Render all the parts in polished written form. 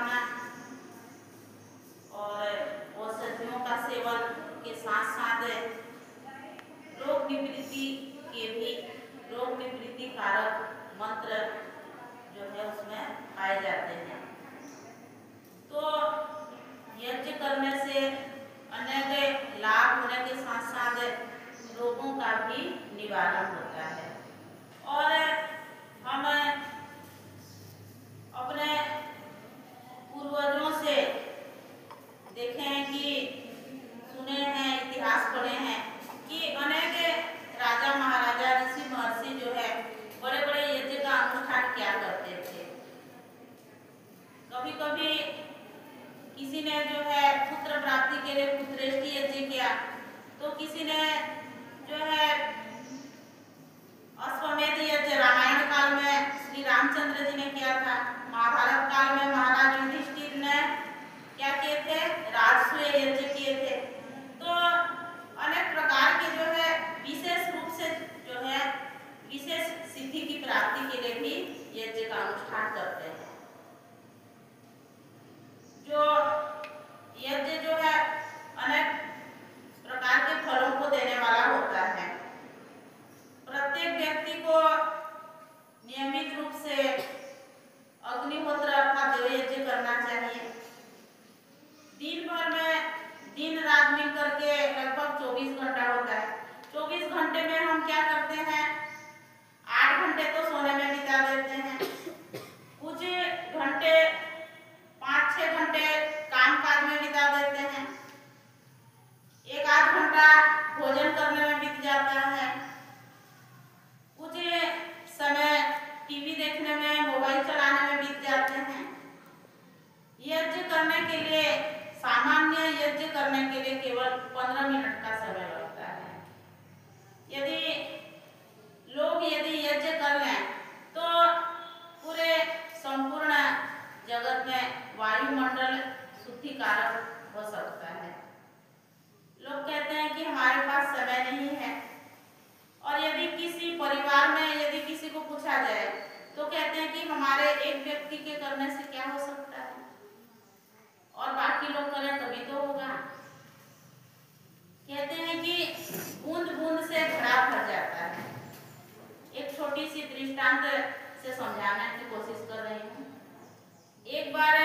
खाना और औषधियों का सेवन के साथ साथ रोग निवृत्ति के भी रोग निवृत्ति कारक मंत्र जो है उसमें पाए जाते हैं। तो यज्ञ करने से अनेक लाभ होने के साथ साथ रोगों का भी निवारण होता है। और हम अपने पूर्वजों से देखे हैं कि सुने हैं, इतिहास पढ़े हैं कि अनेक राजा महाराजा ऋषि महर्षि जो है बड़े बड़े यज्ञ का अनुष्ठान किया करते थे। कभी कभी किसी ने जो है पुत्र प्राप्ति के लिए पुत्रेष्टि यज्ञ किया, तो किसी ने जो है अश्वमेध यज्ञ रामायण काल में श्री रामचंद्र जी ने किया था। महाभारत काल में महाराज युधिष्ठिर ने क्या किए थे? राजसूय यज्ञ किए थे। तो अनेक प्रकार के जो है विशेष रूप से जो है विशेष सिद्धि की प्राप्ति के लिए भी यज्ञ का अनुष्ठान करते हैं। जो यज्ञ जो है अनेक प्रकार के फलों को देने वाला होता है। प्रत्येक व्यक्ति को नियमित रूप से अग्निहोत्र अर्थात देव यज्ञ करना चाहिए। दिन भर में दिन रात मिल करके लगभग 24 घंटा होता है। 24 घंटे में हम क्या करते हैं? 8 घंटे तो सोने में बिता देते हैं, कुछ घंटे 5-6 घंटे काम काज में बिता देते हैं, 1-8 घंटा भोजन करने में बीत जाता है, कुछ समय टीवी देखने में, मोबाइल चलाने में बीत जाते हैं। यज्ञ करने के लिए, सामान्य यज्ञ करने के लिए केवल 15 मिनट का समय लगता है। यदि यज्ञ कर लें तो पूरे संपूर्ण जगत में वायुमंडल शुद्धिकारक हो सकता है। लोग कहते हैं कि हमारे पास समय नहीं है, और यदि किसी परिवार में यदि किसी को पूछा जाए तो कहते हैं कि हमारे एक व्यक्ति के करने से क्या हो सकता है, और बाकी लोग करें तभी तो होगा। कहते हैं कि बूंद बूंद से घड़ा भर जाता है। एक छोटी सी दृष्टांत से समझाने की कोशिश कर रही हूँ। एक बार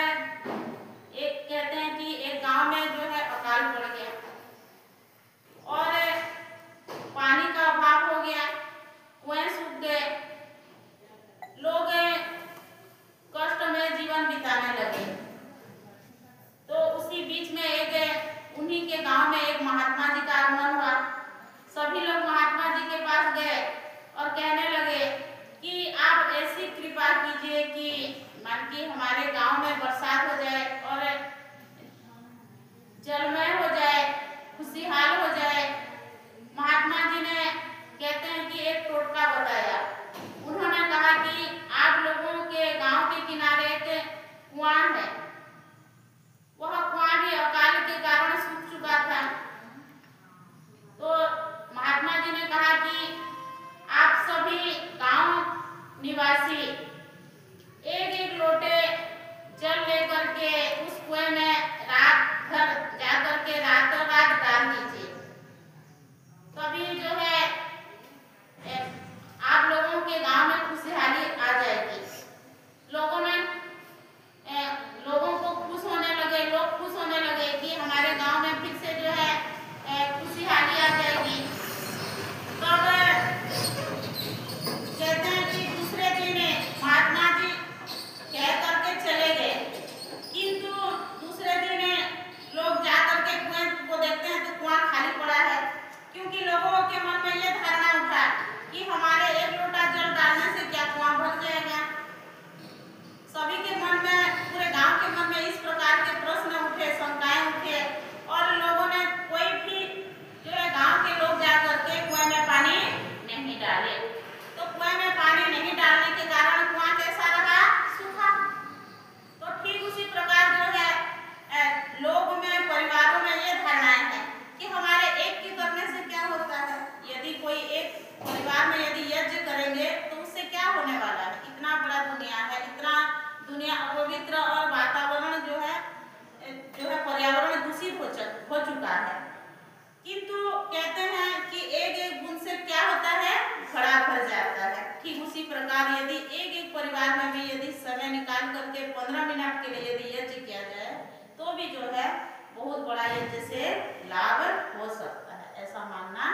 बहुत बड़ा यज्ञ से लाभ हो सकता है, ऐसा मानना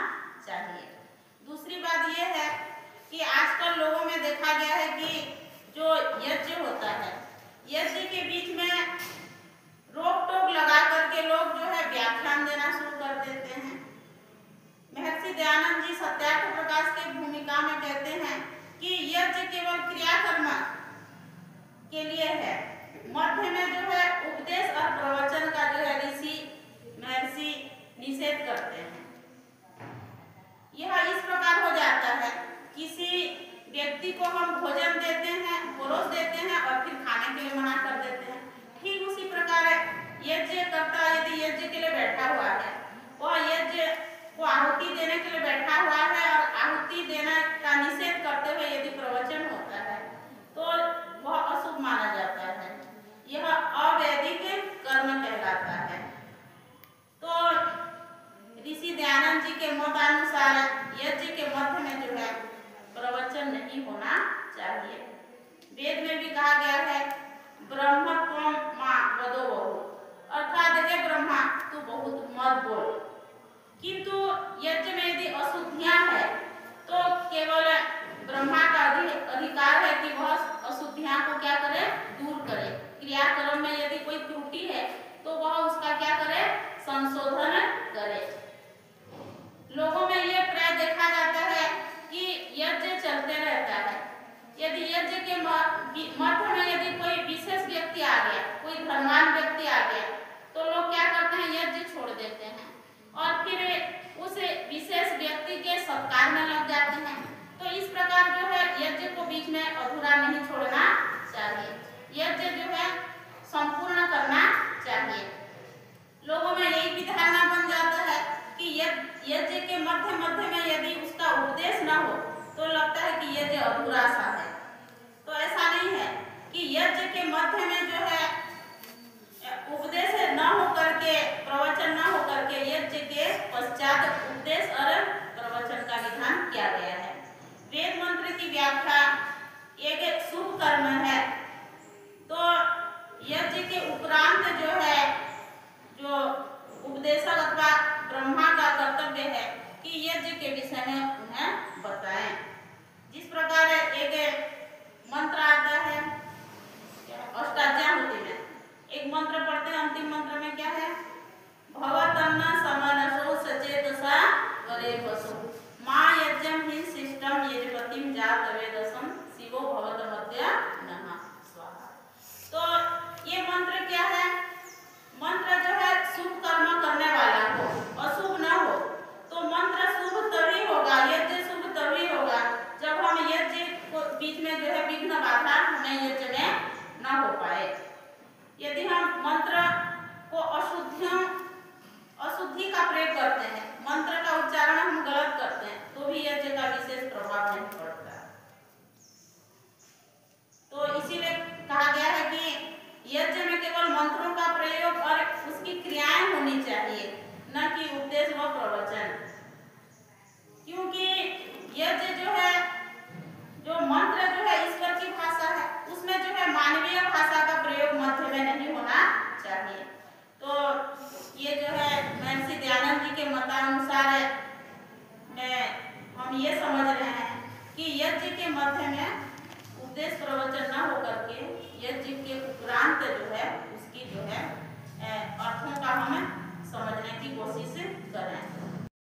चाहिए। दूसरी बात यह है कि आजकल लोगों में देखा गया है कि जो यज्ञ होता है, यज्ञ के बीच में रोक टोक लगा करके लोग जो है व्याख्यान देना शुरू कर देते हैं। महर्षि दयानंद जी सत्यार्थ प्रकाश की भूमिका में कहते हैं कि यज्ञ केवल क्रियाकर्म के लिए है, मध्य में जो है उपदेश और प्रवचन का जो है ऋषि महर्षि निषेध करते हैं। यह इस प्रकार हो जाता है, किसी व्यक्ति को हम भोजन देते हैं, परोस देते हैं और फिर खाने के लिए मना कर देते हैं। ठीक उसी प्रकार यज्ञ करता यदि यज्ञ के लिए बैठा हुआ है, वह यज्ञ को आहुति देने के लिए बैठा हुआ है और आहुति देने का निषेध करते हुए यदि प्रवचन होता है तो वह अशुभ माना जाता है, यह अवैदिक कर्म कहलाता है। तो ऋषि दयानंद जी के मतानुसार यज्ञ के मध्य में जो है प्रवचन नहीं होना चाहिए। वेद में भी कहा गया है ब्रह्म त्वं मां वदो बहु, अर्थात हे ब्रह्मा तू बहुत मत बोल। किंतु यज्ञ में यदि अशुद्धियां है तो केवल ब्रह्मा का अधिकार है कि वह अशुद्धियां को क्या करे, दूर करे। क्रियाक्रम में यदि कोई त्रुटि है तो वह उसका क्या करे, संशोधन करे। लोगों में ये प्राय देखा जाता है कि यज्ञ चलते रहता है, यदि यज्ञ के मध्य में यदि कोई विशेष व्यक्ति आ गया, कोई धनवान व्यक्ति आ गया, तो लोग क्या करते हैं, यज्ञ छोड़ देते हैं और फिर उस विशेष व्यक्ति के सत्कार में लग जाते हैं। तो इस प्रकार जो है यज्ञ को बीच में अधूरा नहीं छोड़ना चाहिए, यज्ञ जो है संपूर्ण करना चाहिए। लोगों में यही भी धारणा बन जाता है कि यज्ञ के मध्य मध्य में यदि उसका उपदेश न हो तो लगता है कि यज्ञ अधूरा सा है। तो ऐसा नहीं है कि यज्ञ के मध्य में जो है उपदेश न हो करके, प्रवचन न हो करके यज्ञ के पश्चात उपदेश और प्रवचन का विधान किया गया है। वेद मंत्र की व्याख्या एक शुभ कर्म है, तो यज्ञ के उपरांत जो है जो उपदेशक अथवा ब्रह्मा का कर्तव्य है कि यज्ञ के विषय में उन्हें बताएं। जिस प्रकार एक मंत्र आता है अष्टाध्यायी में, एक मंत्र पढ़ते हैं, अंतिम मंत्र में क्या है, भवतन्न समनसो सचेतसा वरे वसु मां यज्ञं हि शिष्टम यजपतिम जातवेदसं शिवो भवतमद्य नमः स्वाहा। तो ये मंत्र क्या है, मंत्र जो है शुभ कर्म करने वाला हो, अशुभ न हो। तो मंत्र शुभ तभी होगा, यज्ञ शुभ तभी होगा जब हम यज्ञ को बीच में जो है विघ्न बाधा हमें यज्ञ में न हो पाए। यदि हम मंत्र को अशुद्धि का प्रयोग करते हैं, मंत्र का उच्चारण हम गलत करते हैं, तो भी यज्ञ का विशेष प्रभाव नहीं पड़ता। तो इसीलिए कहा गया है कि यज्ञ में केवल मंत्रों का प्रयोग और उसकी क्रियाएं होनी चाहिए, न कि उपदेश व प्रवचन। क्योंकि यज्ञ जो है, जो मंत्र जो है ईश्वर की भाषा है, उसमें जो है मानवीय भाषा का प्रयोग मध्य में नहीं होना चाहिए। तो ये जो है महर्षि दयानंद जी के मतानुसार हम ये समझ रहे हैं कि यज्ञ के मध्य में उपदेश प्रवचन न होकर के यज्ञ के उपरांत जो है उसकी जो है अर्थों का हम समझने की कोशिश करें।